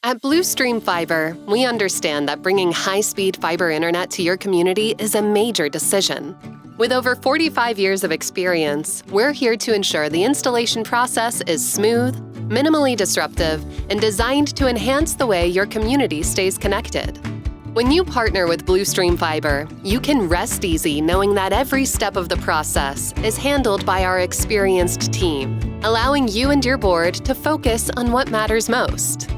At Bluestream Fiber, we understand that bringing high-speed fiber internet to your community is a major decision. With over 45 years of experience, we're here to ensure the installation process is smooth, minimally disruptive, and designed to enhance the way your community stays connected. When you partner with Bluestream Fiber, you can rest easy knowing that every step of the process is handled by our experienced team, allowing you and your board to focus on what matters most.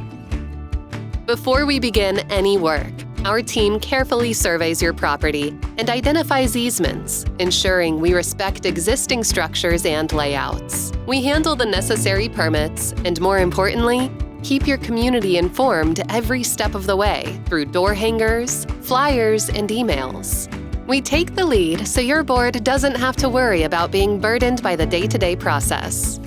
Before we begin any work, our team carefully surveys your property and identifies easements, ensuring we respect existing structures and layouts. We handle the necessary permits and, more importantly, keep your community informed every step of the way through door hangers, flyers, and emails. We take the lead so your board doesn't have to worry about being burdened by the day-to-day process.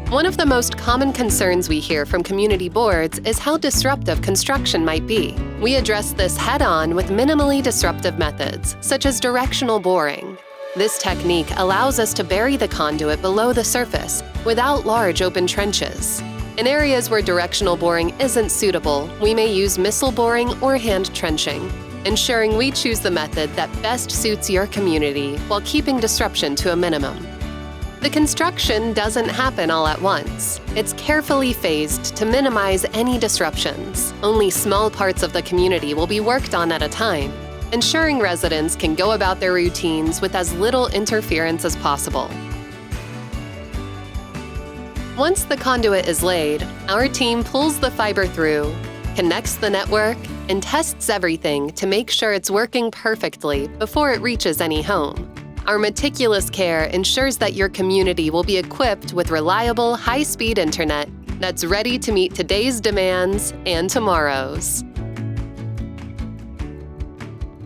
One of the most common concerns we hear from community boards is how disruptive construction might be. We address this head-on with minimally disruptive methods, such as directional boring. This technique allows us to bury the conduit below the surface without large open trenches. In areas where directional boring isn't suitable, we may use missile boring or hand trenching, ensuring we choose the method that best suits your community while keeping disruption to a minimum. The construction doesn't happen all at once. It's carefully phased to minimize any disruptions. Only small parts of the community will be worked on at a time, ensuring residents can go about their routines with as little interference as possible. Once the conduit is laid, our team pulls the fiber through, connects the network, and tests everything to make sure it's working perfectly before it reaches any home. Our meticulous care ensures that your community will be equipped with reliable, high-speed internet that's ready to meet today's demands and tomorrow's.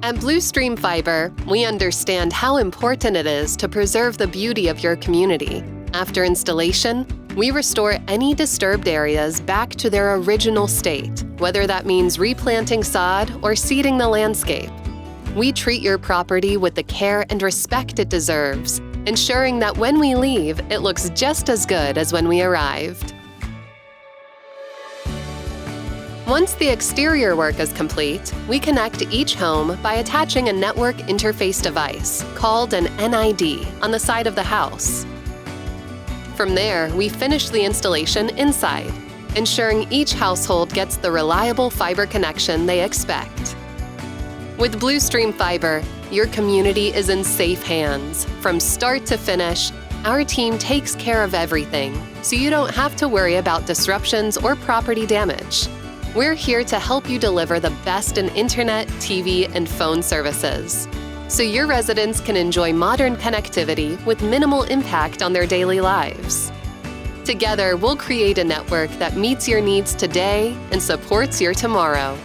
At Bluestream Fiber, we understand how important it is to preserve the beauty of your community. After installation, we restore any disturbed areas back to their original state, whether that means replanting sod or seeding the landscape. We treat your property with the care and respect it deserves, ensuring that when we leave, it looks just as good as when we arrived. Once the exterior work is complete, we connect each home by attaching a network interface device called an NID on the side of the house. From there, we finish the installation inside, ensuring each household gets the reliable fiber connection they expect. With Bluestream Fiber, your community is in safe hands. From start to finish, our team takes care of everything, so you don't have to worry about disruptions or property damage. We're here to help you deliver the best in internet, TV, and phone services, so your residents can enjoy modern connectivity with minimal impact on their daily lives. Together, we'll create a network that meets your needs today and supports your tomorrow.